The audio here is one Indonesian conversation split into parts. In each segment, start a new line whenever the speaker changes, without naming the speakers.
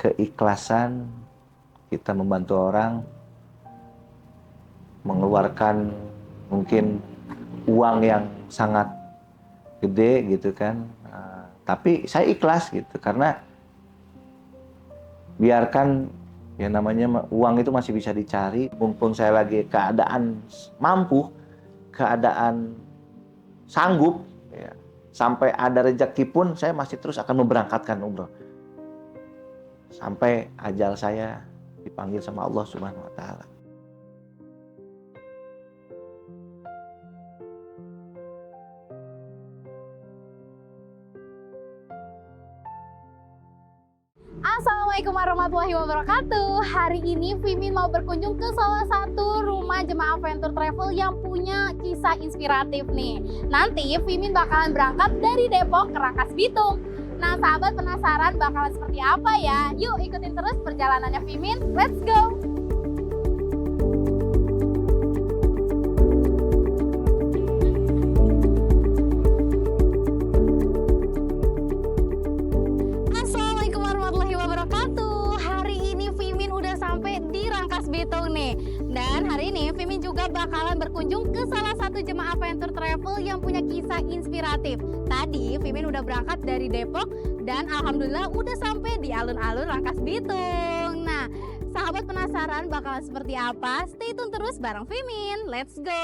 keikhlasan kita membantu orang, mengeluarkan mungkin uang yang sangat gede gitu kan. Tapi saya ikhlas gitu, karena biarkan ya namanya uang itu masih bisa dicari. Mumpung saya lagi keadaan mampu, keadaan sanggup, ya, sampai ada rezeki pun saya masih terus akan memberangkatkan umroh sampai ajal saya dipanggil sama Allah Subhanahu wa taala.
Assalamualaikum warahmatullahi wabarakatuh. Hari ini Fimin mau berkunjung ke salah satu rumah jemaah Venture Travel yang punya kisah inspiratif nih. Nanti Fimin bakalan berangkat dari Depok ke Rangkas Bitung. Nah sahabat, penasaran bakalan seperti apa ya? Yuk ikutin terus perjalanannya Fimin, let's go! Assalamualaikum warahmatullahi wabarakatuh. Hari ini Fimin udah sampai di Rangkas Bitung nih. Dan hari ini Fimin juga bakalan berkunjung ke salah satu jemaah Venture Travel yang punya kisah inspiratif. Tadi Fimin udah berangkat dari Depok dan alhamdulillah udah sampai di alun-alun Rangkas Bitung. Nah, sahabat penasaran bakalan seperti apa? Stay tune terus bareng Fimin. Let's go!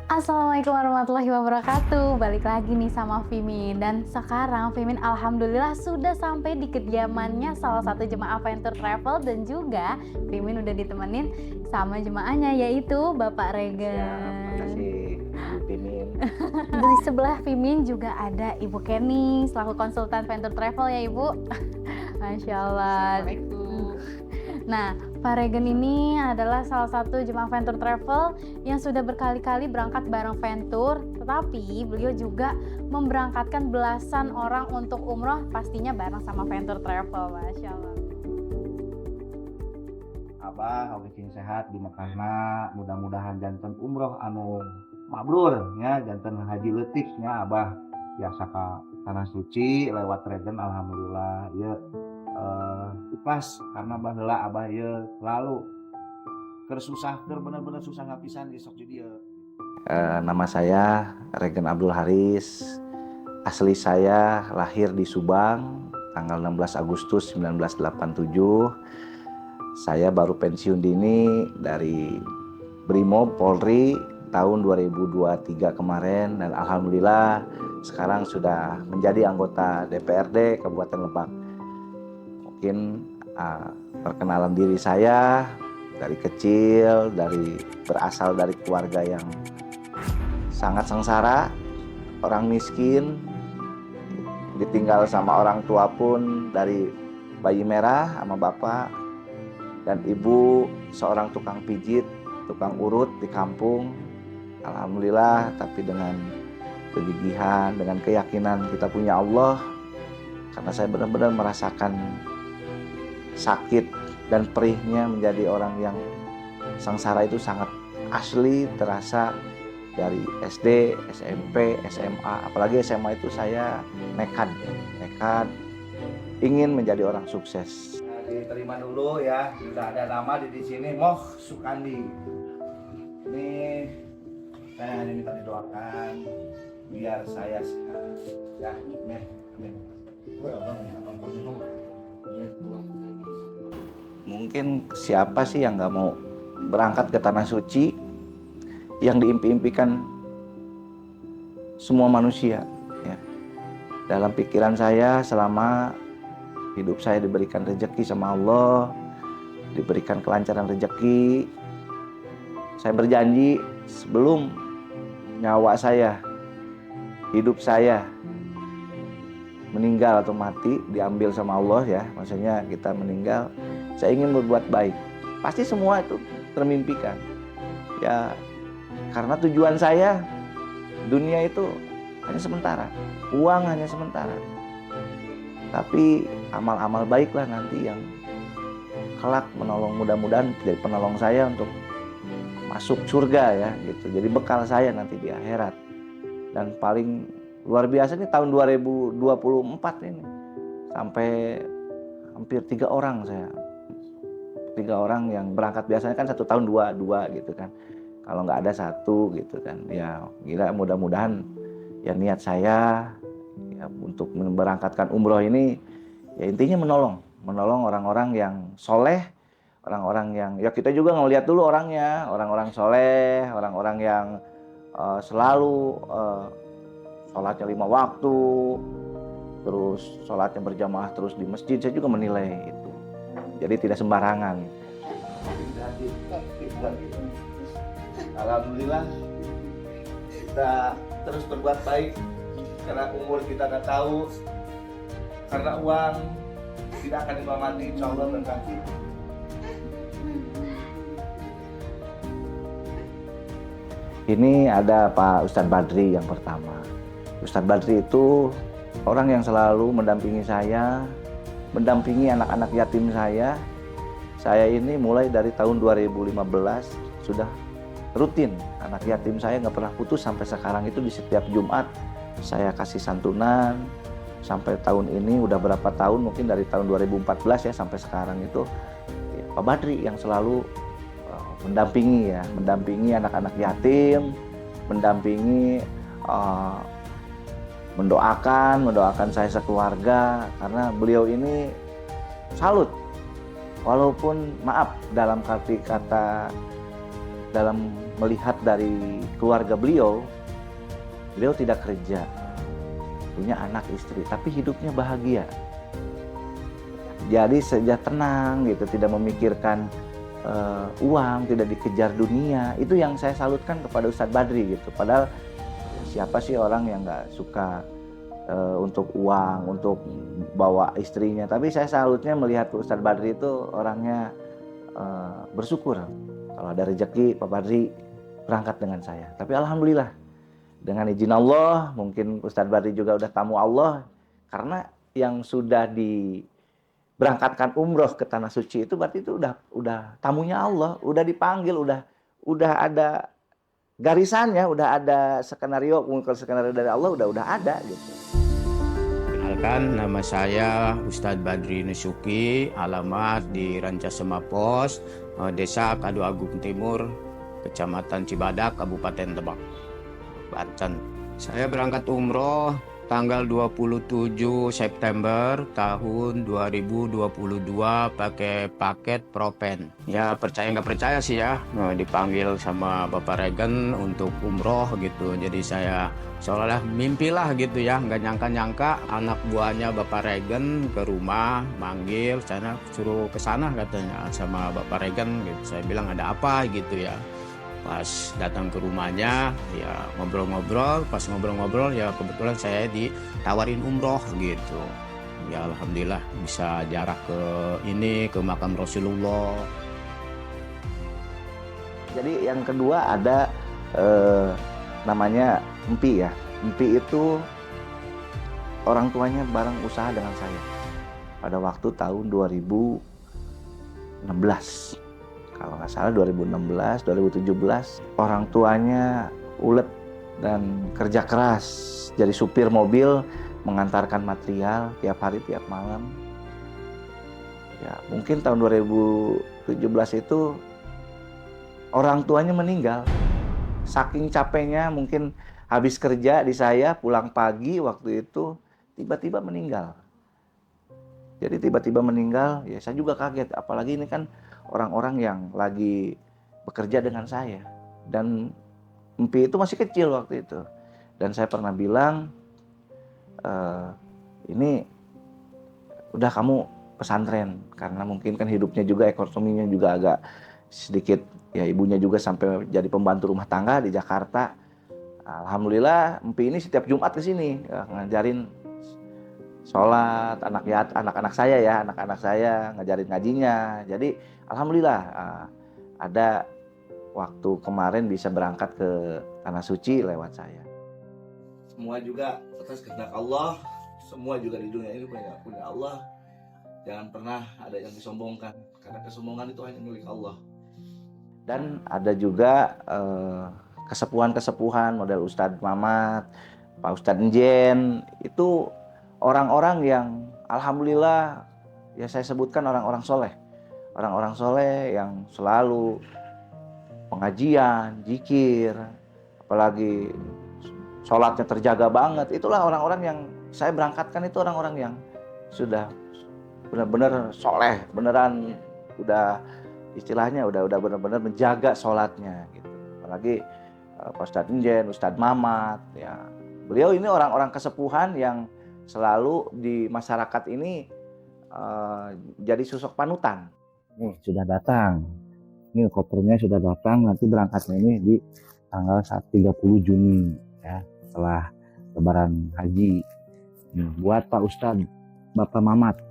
Assalamualaikum warahmatullahi wabarakatuh. Balik lagi nih sama Fimin. Dan sekarang Fimin alhamdulillah sudah sampai di kediamannya salah satu jemaah Venture Travel. Dan juga Fimin udah ditemenin sama jemaahnya, yaitu Bapak Regen.
Ya, terima kasih Fimin.
Di sebelah Fimin juga ada Ibu Kenny selaku konsultan Venture Travel ya Ibu. Masya Allah.
Assalamualaikum.
Nah, Pak Regen ini adalah salah satu jemaah Venture Travel yang sudah berkali-kali berangkat bareng Venture, tetapi beliau juga memberangkatkan belasan orang untuk umroh, pastinya bareng sama Venture Travel. Masya Allah.
Abah oke sehat di Mekahna, mudah-mudahan janten umroh anu mabrur ya, janten haji leutiknya Abah biasa ka tanah suci lewat Regen alhamdulillah ya. Ikhlas karena baheula Abah ya selalu kersusah bener-bener susah ngapisan esok jadi ya.
Nama saya Regen Abdul Haris. Asli saya lahir di Subang tanggal 16 Agustus 1987. Saya baru pensiun dini dari Brimob Polri tahun 2023 kemarin, dan alhamdulillah sekarang sudah menjadi anggota DPRD Kabupaten Lebak. Mungkin perkenalan diri saya dari kecil, berasal dari keluarga yang sangat sengsara, orang miskin, ditinggal sama orang tua pun dari bayi merah sama bapak, dan ibu seorang tukang pijit, tukang urut di kampung. Alhamdulillah, tapi dengan kegigihan, dengan keyakinan kita punya Allah, karena saya benar-benar merasakan sakit dan perihnya menjadi orang yang sengsara itu sangat asli, terasa dari SD, SMP, SMA, apalagi SMA itu saya nekat ingin menjadi orang sukses.
Nah, diterima dulu ya, sudah ada nama di sini, Moh Sukandi. Ini saya hanya minta didoakan biar saya sehat ya. Amin.
Mungkin siapa sih yang nggak mau berangkat ke tanah suci yang diimpi-impikan semua manusia ya. Dalam pikiran saya selama hidup saya diberikan rezeki sama Allah, diberikan kelancaran rezeki, saya berjanji sebelum nyawa saya, hidup saya meninggal atau mati diambil sama Allah ya, maksudnya kita meninggal, saya ingin berbuat baik. Pasti semua itu termimpikan ya, karena tujuan saya dunia itu hanya sementara, uang hanya sementara, tapi amal-amal baiklah nanti yang kelak menolong, mudah-mudahan jadi penolong saya untuk masuk surga ya gitu. Jadi bekal saya nanti di akhirat. Dan paling luar biasa ini tahun 2024 ini sampai hampir 3 orang saya. 3 orang yang berangkat, biasanya kan 1 tahun 2 gitu kan. Kalau nggak ada 1 gitu kan. Ya gila, mudah-mudahan ya niat saya ya untuk memberangkatkan umroh ini ya intinya menolong orang-orang yang soleh, orang-orang yang ya kita juga ngelihat dulu orangnya, orang-orang soleh, orang-orang yang selalu sholatnya 5 waktu, terus sholatnya berjamaah terus di masjid. Saya juga menilai itu. Jadi tidak sembarangan. Alhamdulillah kita terus berbuat baik karena umur kita nggak tahu, karena uang tidak akan dimamati, insya Allah berkati. Ini ada Pak Ustadz Badri yang pertama. Ustadz Badri itu orang yang selalu mendampingi saya, mendampingi anak-anak yatim saya. Saya ini mulai dari tahun 2015 sudah rutin. Anak yatim saya nggak pernah putus sampai sekarang itu. Di setiap Jumat saya kasih santunan. Sampai tahun ini udah berapa tahun, mungkin dari tahun 2014 ya sampai sekarang itu ya, Pak Badri yang selalu mendampingi anak-anak yatim, mendampingi mendoakan saya sekeluarga, karena beliau ini salut. Walaupun maaf dalam arti kata, dalam melihat dari keluarga beliau tidak kerja, punya anak istri, tapi hidupnya bahagia. Jadi saja tenang gitu, tidak memikirkan uang, tidak dikejar dunia. Itu yang saya salutkan kepada Ustadz Badri gitu. Padahal siapa sih orang yang nggak suka untuk uang, untuk bawa istrinya. Tapi saya salutnya melihat Ustadz Badri itu orangnya bersyukur. Kalau ada rezeki, Pak Badri berangkat dengan saya. Tapi alhamdulillah, dengan izin Allah, mungkin Ustadz Badri juga udah tamu Allah. Karena yang sudah diberangkatkan umroh ke Tanah Suci itu berarti itu udah tamunya Allah, udah dipanggil, udah ada garisannya, udah ada skenario, mungkin skenario dari Allah udah ada gitu.
Kenalkan, nama saya Ustadz Badri Nusuki, alamat di Rancasema Pos, Desa Kadu Agung Timur, Kecamatan Cibadak, Kabupaten Lebak, Banten. Saya berangkat umroh tanggal 27 September tahun 2022 pakai paket Propen. Ya percaya nggak percaya sih ya, dipanggil sama Bapak Regen untuk umroh gitu. Jadi saya seolah-olah mimpi lah gitu ya, nggak nyangka-nyangka anak buahnya Bapak Regen ke rumah manggil, saya suruh ke sana katanya sama Bapak Regen gitu. Saya bilang ada apa gitu ya. Pas datang ke rumahnya ya ngobrol-ngobrol, pas ngobrol-ngobrol ya kebetulan saya ditawarin umroh gitu. Ya alhamdulillah bisa jarak ke makam Rasulullah.
Jadi yang kedua ada namanya Empi ya. Empi itu orang tuanya bareng usaha dengan saya pada waktu tahun 2016. Kalau nggak salah 2016, 2017, orang tuanya ulet dan kerja keras. Jadi supir mobil, mengantarkan material tiap hari, tiap malam. Ya, mungkin tahun 2017 itu orang tuanya meninggal. Saking capeknya, mungkin habis kerja di saya, pulang pagi waktu itu, tiba-tiba meninggal. Jadi tiba-tiba meninggal, ya saya juga kaget. Apalagi ini kan orang-orang yang lagi bekerja dengan saya. Dan Empi itu masih kecil waktu itu. Dan saya pernah bilang, ini udah kamu pesantren. Karena mungkin kan hidupnya juga, ekonominya juga agak sedikit, ya ibunya juga sampai jadi pembantu rumah tangga di Jakarta. Alhamdulillah Empi ini setiap Jumat ke sini ngajarin sholat, anak-anak saya ngajarin ngajinya. Jadi alhamdulillah ada waktu kemarin bisa berangkat ke Tanah Suci lewat saya. Semua juga atas kehendak Allah, semua juga di dunia ini punya Allah. Jangan pernah ada yang disombongkan, karena kesombongan itu hanya milik Allah. Dan ada juga kesepuhan-kesepuhan model Ustadz Mamat, Pak Ustadz Njen, itu orang-orang yang alhamdulillah ya saya sebutkan orang-orang soleh. Orang-orang soleh yang selalu pengajian, zikir, apalagi sholatnya terjaga banget. Itulah orang-orang yang saya berangkatkan, itu orang-orang yang sudah benar-benar soleh, beneran udah istilahnya udah benar-benar menjaga sholatnya gitu. Apalagi Pak Ustadz Njen, Ustadz Mamat, ya beliau ini orang-orang kesepuhan yang selalu di masyarakat ini jadi sosok panutan. Nih sudah datang, ini kopernya sudah datang, nanti berangkatnya ini di tanggal 30 Juni ya, setelah Lebaran Haji. Buat Pak Ustadz, Bapak Mamat.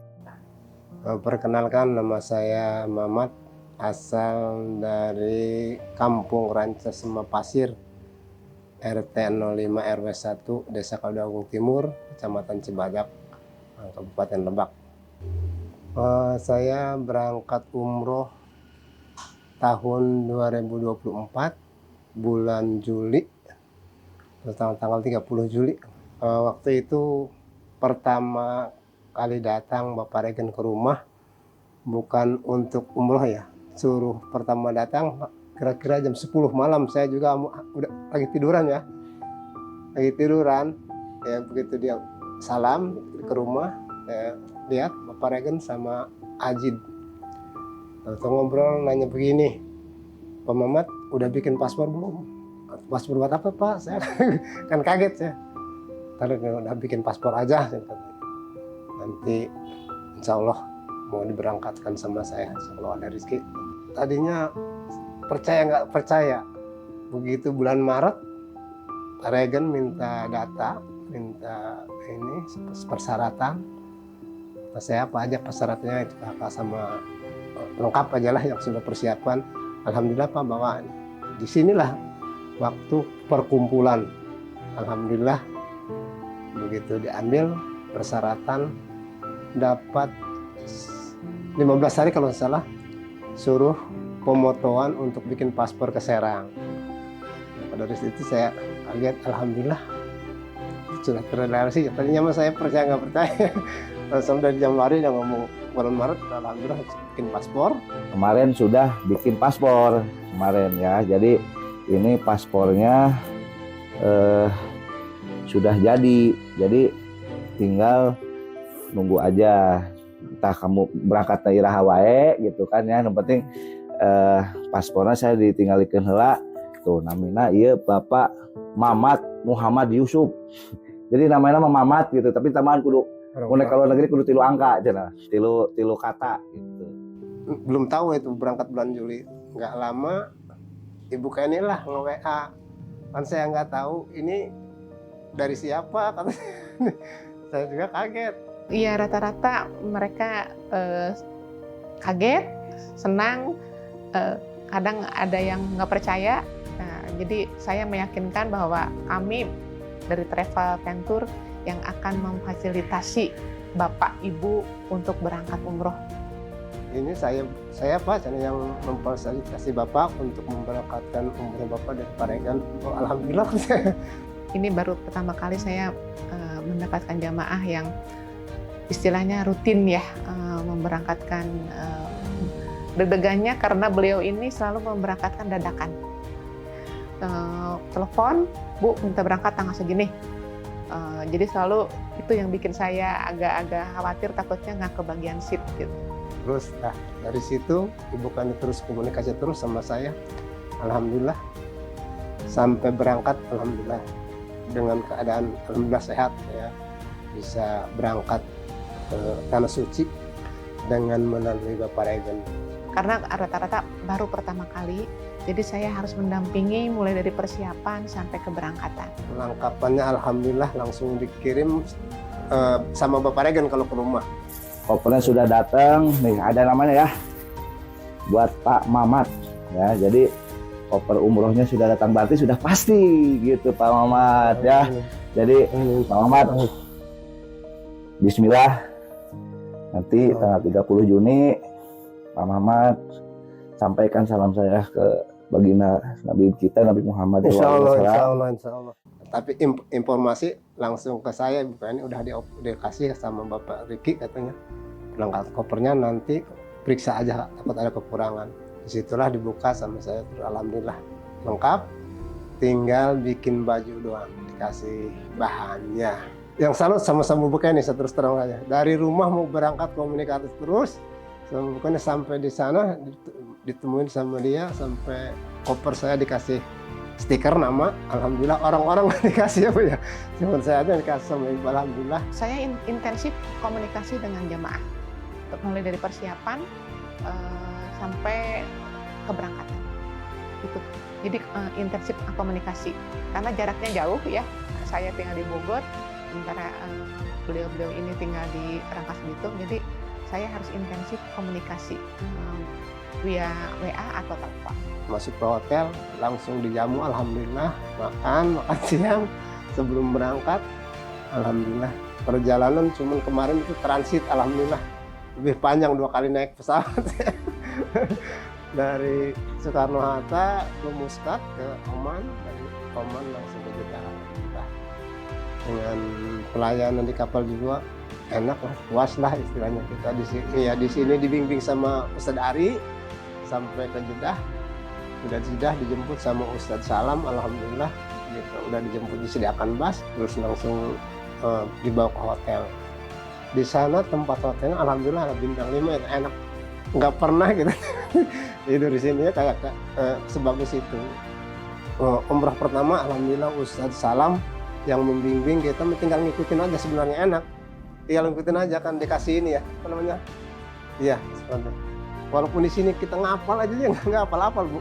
Perkenalkan, nama saya Mamat, asal dari Kampung Ranca Semapasir, RT 05 RW 1, Desa Kaduagung Timur, Kecamatan Cibadak, Kabupaten Lebak. Saya berangkat umroh tahun 2024 bulan Juli, tanggal 30 Juli. Waktu itu pertama kali datang Bapak Regen ke rumah, bukan untuk umroh ya, suruh pertama datang kira-kira jam 10 malam. Saya juga udah lagi tiduran ya, begitu dia salam ke rumah, saya lihat Bapak Regen sama Ajid. Lalu ngobrol, nanya begini, Pak Mamat udah bikin paspor belum? Paspor buat apa Pak? Saya kan kaget ya. Tadi udah bikin paspor aja, nanti insya Allah mau diberangkatkan sama saya kalau ada rezeki. Tadinya percaya nggak percaya, begitu bulan Maret Pak Regen minta data, minta ini persyaratan. Saya apa aja persyaratannya itu kakak sama lengkap aja lah yang sudah persiapkan. Alhamdulillah Pak, bawa disinilah waktu perkumpulan. Alhamdulillah begitu diambil persyaratan, dapat 15 hari kalau nggak salah, suruh pemotoan untuk bikin paspor ke Serang. Dari situ saya kaget, alhamdulillah sudah terrealisasi. Tadinya mah saya percaya nggak percaya. Sampai dari Januari yang ngomong bulan Maret, alhamdulillah bikin paspor.
Kemarin sudah bikin paspor kemarin ya. Jadi ini paspornya sudah jadi tinggal nunggu aja. Entah kamu berangkat dari iraha wae gitu kan ya. Yang penting paspornya saya ditinggalikeun heula. Tuh namina ieu Bapak Mamat Muhammad Yusuf. Jadi namanya Mamat gitu, tapi tambahan kudu mulai kalau negeri kudu 3 angka cenah, 3 kata gitu.
Belum tahu itu berangkat bulan Juli. Nggak lama ibu Kenny lah nge-WA. Kan saya nggak tahu ini dari siapa, kata saya juga kaget.
Iya, rata-rata mereka kaget, senang, kadang ada yang nggak percaya. Nah, jadi saya meyakinkan bahwa kami dari Travel Venture yang akan memfasilitasi Bapak Ibu untuk berangkat umroh.
Ini saya Pak yang memfasilitasi Bapak untuk memberangkatkan umroh Bapak dari Paregan. Oh, alhamdulillah.
Ini baru pertama kali saya mendapatkan jamaah yang istilahnya rutin ya, memberangkatkan. Deg-degannya karena beliau ini selalu memberangkatkan dadakan. Telepon, Bu minta berangkat tanggal segini. Jadi selalu itu yang bikin saya agak-agak khawatir, takutnya nggak kebagian seat gitu.
Terus dari situ Ibu Kani terus komunikasi terus sama saya. Alhamdulillah sampai berangkat, alhamdulillah dengan keadaan alhamdulillah sehat ya, bisa berangkat ke Tanah Suci dengan melalui Bapak Regen.
Karena rata-rata baru pertama kali, jadi saya harus mendampingi mulai dari persiapan sampai keberangkatan.
Kelengkapannya alhamdulillah langsung dikirim sama Bapak Regen kalau ke rumah.
Kopernya sudah datang, nih ada namanya ya, buat Pak Mamat ya. Jadi koper umrohnya sudah datang, berarti sudah pasti gitu Pak Mamat ya. Jadi Pak Mamat, Bismillah, nanti tanggal 30 Juni Pak Mamat sampaikan salam saya ke baginda Nabi kita Nabi Muhammad
Insya Allah,
SAW.
insya Allah, insya Allah. Tapi informasi langsung ke saya, bukan ini udah dikasih sama Bapak Riki katanya. Berangkat kopernya nanti periksa aja, takut ada kekurangan. Disitulah dibuka sama saya, alhamdulillah lengkap. Tinggal bikin baju doang, dikasih bahannya. Yang salut sama buka ini, saya terus terang aja. Dari rumah mau berangkat komunikatif terus, bukannya sampai di sana ditemuin sama dia, sampai koper saya dikasih stiker nama. Alhamdulillah orang-orang dikasih apa ya, cuma saya aja dikasih sama Iqbal. Alhamdulillah.
Saya intensif komunikasi dengan jemaah, mulai dari persiapan sampai keberangkatan. Itu. Jadi intensif komunikasi karena jaraknya jauh ya. Saya tinggal di Bogor, sementara beliau-beliau ini tinggal di Rangkas Bitung. Jadi saya harus intensif komunikasi via WA atau telepon.
Masuk ke hotel, langsung dijamu, alhamdulillah. Makan siang sebelum berangkat, alhamdulillah. Perjalanan cuman kemarin itu transit, alhamdulillah. Lebih panjang 2 kali naik pesawat. Dari Soekarno-Hatta ke Muscat, ke Oman, dari Oman langsung ke Jeddah. Alhamdulillah. Dengan pelayanan di kapal juga enak lah, puas lah istilahnya kita di sini. Ya di sini dibimbing sama Ustadz Ari sampai ke Jeddah. Udah di Jeddah dijemput sama Ustadz Salam, alhamdulillah. Gitu. Udah dijemput, disediakan bus, terus langsung dibawa ke hotel. Di sana tempat hotelnya alhamdulillah bintang 5, enak. Nggak pernah gitu tidur di sini ya kayak sebagus itu. Umrah pertama alhamdulillah Ustadz Salam yang membimbing, kita tinggal ngikutin aja, sebenarnya enak. Tinggal ngikutin aja kan, dikasih ini ya, apa namanya? Iya, seperti. Walaupun di sini kita ngapal aja ya nggak hafal-hafal, Bu.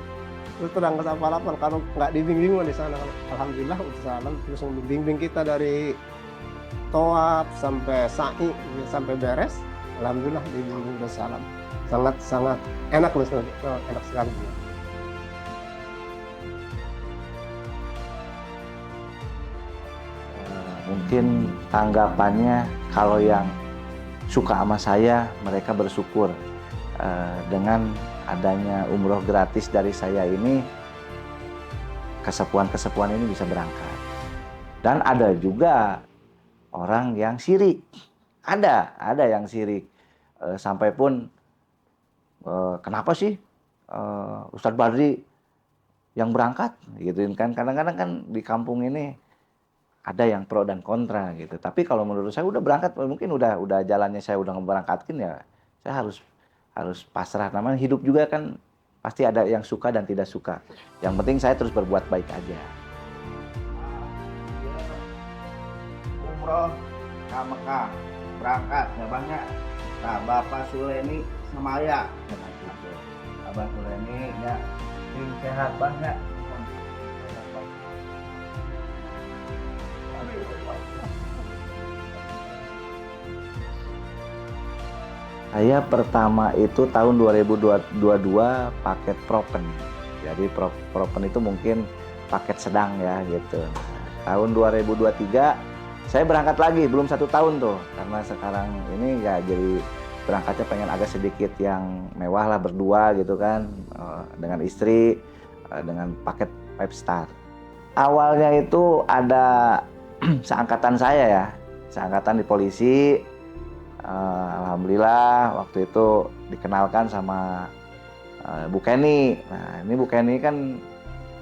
Terus terang nggak hafal-hafal kalau nggak dibimbing di sana. Alhamdulillah Ustadz Salam terus membimbing kita dari tawaf sampai sa'i sampai beres. Alhamdulillah dibimbing Ustadz Salam. Sangat enak loh, enak sekali.
Mungkin tanggapannya kalau yang suka sama saya, mereka bersyukur dengan adanya umroh gratis dari saya ini, kesepuan-kesepuan ini bisa berangkat. Dan ada juga orang yang sirik, ada yang sirik, sampai pun kenapa sih Ustadz Badri yang berangkat gitu kan. Kadang-kadang kan di kampung ini ada yang pro dan kontra gitu. Tapi kalau menurut saya udah berangkat, mungkin udah jalannya saya udah ngeberangkatkin ya, saya harus pasrah. Namanya hidup juga kan pasti ada yang suka dan tidak suka. Yang penting saya terus berbuat baik aja.
Umroh ke Mekah, berangkat ya Bang ya. Nah, Bapak Suleni Semaya, Abah Suleni ya, sehat Bang ya.
Saya pertama itu tahun 2022 paket Propen. Jadi Propen itu mungkin paket sedang ya gitu. Tahun 2023 saya berangkat lagi, belum 1 tahun tuh. Karena sekarang ini ya jadi berangkatnya pengen agak sedikit yang mewah lah, berdua gitu kan. Dengan istri, dengan paket 5 star. Awalnya itu ada seangkatan saya ya, seangkatan di polisi. Alhamdulillah waktu itu dikenalkan sama Bu Kenny. Nah ini Bu Kenny kan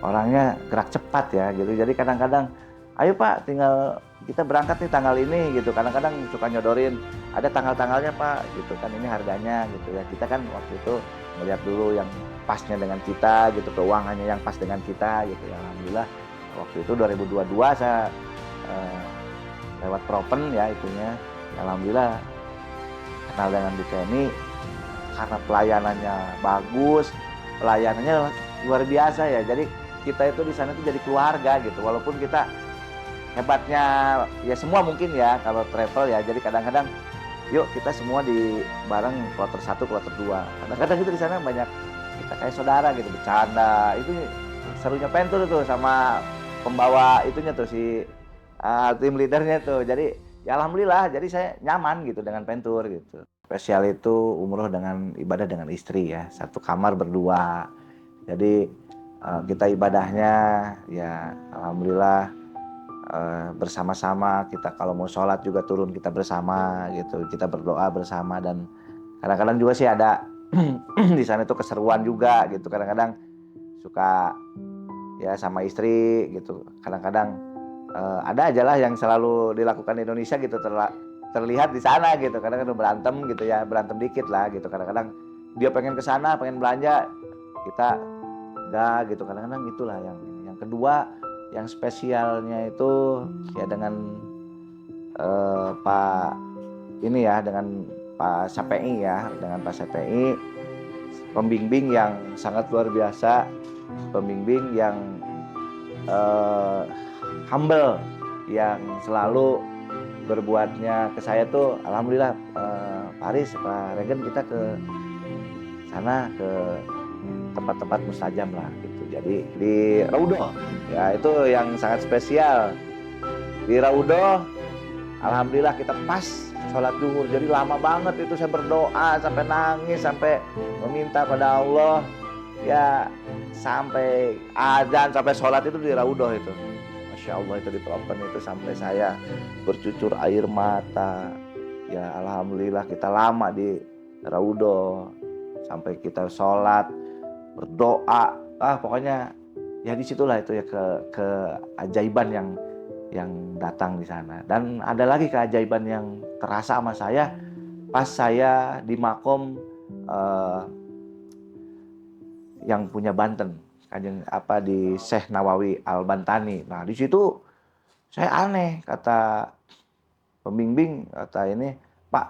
orangnya gerak cepat ya gitu. Jadi kadang-kadang, ayo Pak tinggal kita berangkat nih tanggal ini gitu. Kadang-kadang suka nyodorin, ada tanggal-tanggalnya Pak gitu kan, ini harganya gitu ya. Kita kan waktu itu melihat dulu yang pasnya dengan kita gitu, keuangannya yang pas dengan kita gitu ya. Alhamdulillah waktu itu 2022 saya lewat Propen ya itunya. Alhamdulillah kenal dengan Bu Kenny karena pelayanannya bagus, pelayanannya luar biasa ya. Jadi kita itu di sana tuh jadi keluarga gitu. Walaupun kita hebatnya ya semua mungkin ya kalau travel ya. Jadi kadang-kadang yuk kita semua di bareng kloter 1, kloter 2. Kadang-kadang itu di sana banyak kita kayak saudara gitu, bercanda. Itu serunya pentur tuh sama pembawa itunya tuh si tim leadernya tuh. Jadi ya alhamdulillah, jadi saya nyaman gitu dengan pentur gitu. spesial itu umroh dengan ibadah dengan istri ya, satu kamar berdua. Jadi kita ibadahnya ya alhamdulillah bersama-sama. Kita kalau mau sholat juga turun kita bersama gitu, kita berdoa bersama. Dan kadang-kadang juga sih ada di sana itu keseruan juga gitu. Kadang-kadang suka ya sama istri gitu. Kadang-kadang ada aja lah yang selalu dilakukan di Indonesia gitu, terlihat di sana gitu. Kadang-kadang berantem gitu ya, berantem dikit lah gitu. Kadang-kadang dia pengen ke sana, pengen belanja, kita enggak gitu. Kadang-kadang itulah yang kedua, yang spesialnya itu ya dengan Pak ini ya, dengan Pak Sapi ya, dengan Pak Sapi, pembimbing yang sangat luar biasa, pembimbing yang humble, yang selalu berbuatnya ke saya tuh alhamdulillah. Pak Aris, Pak Regen, kita ke sana, ke tempat-tempat mustajab lah gitu. Jadi di Raudhoh ya, itu yang sangat spesial. Di Raudhoh alhamdulillah kita pas sholat zuhur, jadi lama banget itu saya berdoa sampai nangis, sampai meminta pada Allah ya, sampai azan, sampai sholat itu di Raudhoh itu. Masya Allah, itu di Propen itu sampai saya bercucur air mata. Ya alhamdulillah kita lama di Raudhoh, sampai kita sholat, berdoa. Pokoknya ya disitulah itu ya keajaiban yang datang di sana. Dan ada lagi keajaiban yang terasa sama saya pas saya di makom yang punya Banten, di Syekh Nawawi Al-Bantani. Nah di situ saya aneh, kata pembimbing, kata ini, Pak,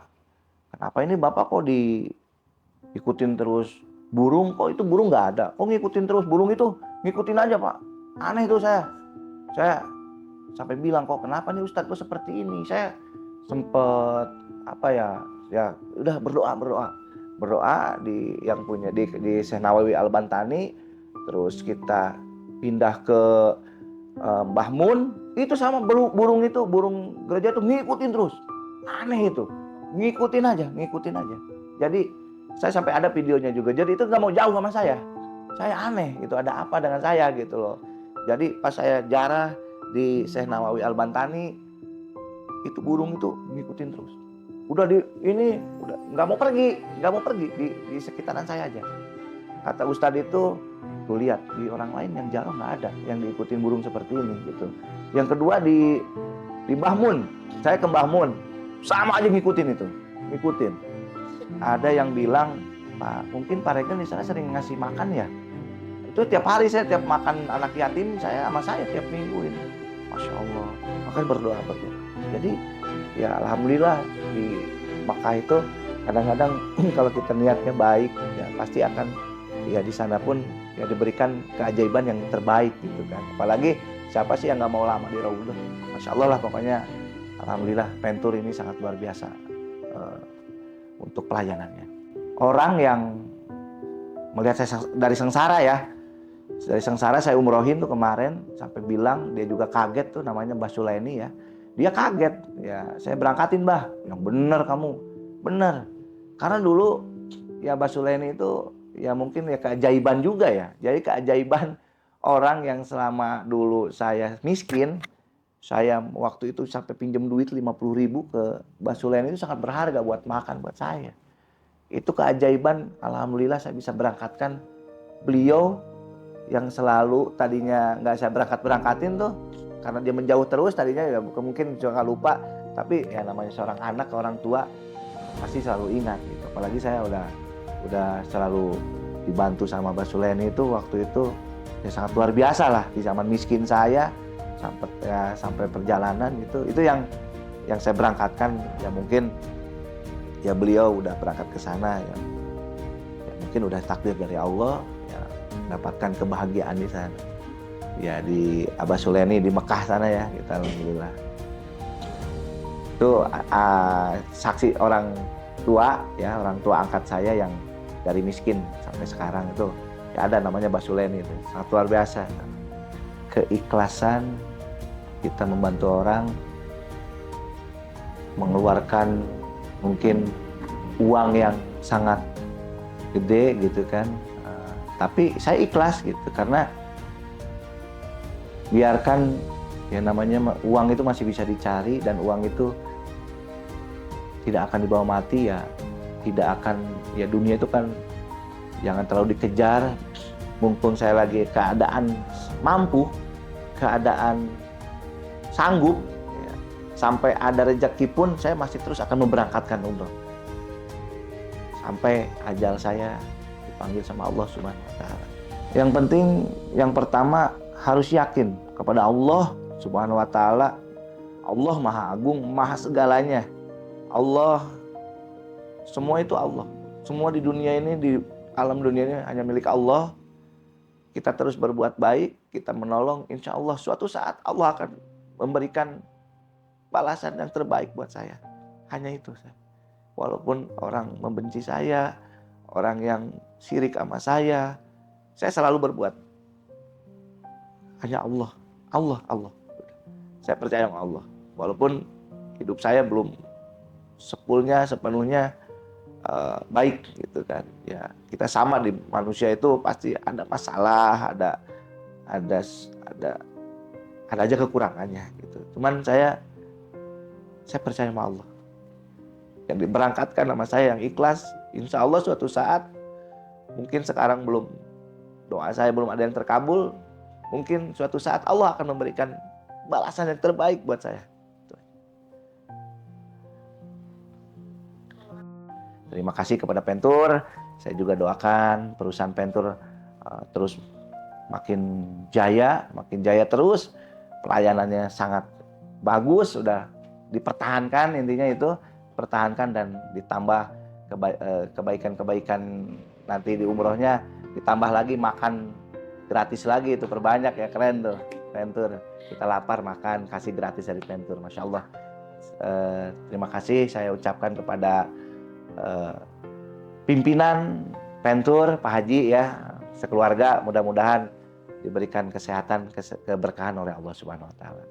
kenapa ini Bapak kok diikutin terus burung, kok itu burung nggak ada, kok ngikutin terus burung itu, ngikutin aja Pak. Aneh itu saya sampai bilang, kok kenapa nih Ustadz kok seperti ini. Saya sempet ya udah berdoa di yang punya di Syekh Nawawi Al-Bantani. Terus kita pindah ke Mbah Mun, itu sama burung gereja itu ngikutin terus. Aneh itu, ngikutin aja. Jadi saya sampai ada videonya juga. Jadi itu nggak mau jauh sama saya. Saya aneh, itu ada apa dengan saya gitu loh. Jadi pas saya ziarah di Syekh Nawawi Al-Bantani, itu burung itu ngikutin terus. Udah nggak mau pergi di sekitaran saya aja. Kata Ustadz itu, tuh lihat di orang lain yang jarang nggak ada yang diikutin burung seperti ini gitu. Yang kedua di Mbah Mun, saya ke Mbah Mun sama aja ngikutin. Ada yang bilang, Pak, mungkin Pak Regen di sana sering ngasih makan ya. Itu tiap hari saya tiap makan anak yatim sama saya tiap minggu ini. Masya Allah, makanya berdoa. Jadi ya alhamdulillah di Makkah itu kadang-kadang kalau kita niatnya baik ya pasti akan ya di sana pun ya diberikan keajaiban yang terbaik gitu kan. Apalagi siapa sih yang nggak mau lama di Raudhoh. Masya Allah lah pokoknya. Alhamdulillah Pentur ini sangat luar biasa untuk pelayanannya. Orang yang melihat saya dari sengsara ya, dari sengsara saya umrohin tuh kemarin, sampai bilang dia juga kaget tuh, namanya Mbah Suleni ya. Dia kaget ya, saya berangkatin Mbah, yang bener kamu, bener. Karena dulu ya Mbah Suleni itu ya mungkin ya keajaiban juga ya. Jadi keajaiban orang yang selama dulu saya miskin, saya waktu itu sampai pinjam duit 50.000 ke Mbah Suleni, itu sangat berharga buat makan buat saya. Itu keajaiban, alhamdulillah saya bisa berangkatkan beliau yang selalu tadinya nggak saya berangkatin tuh, karena dia menjauh terus tadinya ya mungkin juga lupa, tapi ya namanya seorang anak, orang tua pasti selalu ingat gitu. Apalagi saya udah selalu dibantu sama Mbah Suleni itu waktu itu ya sangat luar biasa lah di zaman miskin saya. Sampai perjalanan itu yang saya berangkatkan ya, mungkin ya beliau udah berangkat ke sana ya mungkin udah takdir dari Allah ya, mendapatkan kebahagiaan di sana ya, di Abah Suleni di Mekah sana ya kita alhamdulillah. Itu saksi orang tua ya, orang tua angkat saya yang dari miskin sampai sekarang itu ya ada namanya Mbah Suleni, itu sangat luar biasa. Keikhlasan kita membantu orang, mengeluarkan mungkin uang yang sangat gede gitu kan. Tapi saya ikhlas gitu karena biarkan ya namanya uang itu masih bisa dicari dan uang itu tidak akan dibawa mati ya, tidak akan ya, dunia itu kan jangan terlalu dikejar. Mumpung saya lagi keadaan mampu, keadaan sanggup ya, sampai ada rezeki pun saya masih terus akan memberangkatkan umroh sampai ajal saya dipanggil sama Allah Subhanahu wa taala. Yang penting yang pertama harus yakin kepada Allah Subhanahu wa taala. Allah Maha Agung, Maha segalanya. Allah, semua itu Allah. Semua di dunia ini, di alam dunia ini hanya milik Allah. Kita terus berbuat baik, kita menolong, insya Allah suatu saat Allah akan memberikan balasan yang terbaik buat saya. Hanya itu. Walaupun orang membenci saya, orang yang syirik sama saya selalu berbuat. Hanya Allah, Allah, Allah. Saya percaya sama Allah. Walaupun hidup saya belum sepenuhnya baik gitu kan. Ya, kita sama di manusia itu pasti ada masalah, ada aja kekurangannya gitu. Cuman saya percaya sama Allah. Yang diberangkatkan sama saya yang ikhlas, insya Allah suatu saat, mungkin sekarang belum, doa saya belum ada yang terkabul, mungkin suatu saat Allah akan memberikan balasan yang terbaik buat saya. Terima kasih kepada Pentur. Saya juga doakan perusahaan Pentur terus makin jaya terus. Pelayanannya sangat bagus, sudah dipertahankan, intinya itu pertahankan dan ditambah kebaikan-kebaikan nanti di umrohnya, ditambah lagi makan gratis lagi, itu perbanyak ya, keren tuh Pentur. Kita lapar makan kasih gratis dari Pentur, Masya Allah. Terima kasih saya ucapkan kepada pimpinan Pentur, Pak Haji ya, sekeluarga, mudah-mudahan diberikan kesehatan, keberkahan oleh Allah Subhanahu wa taala.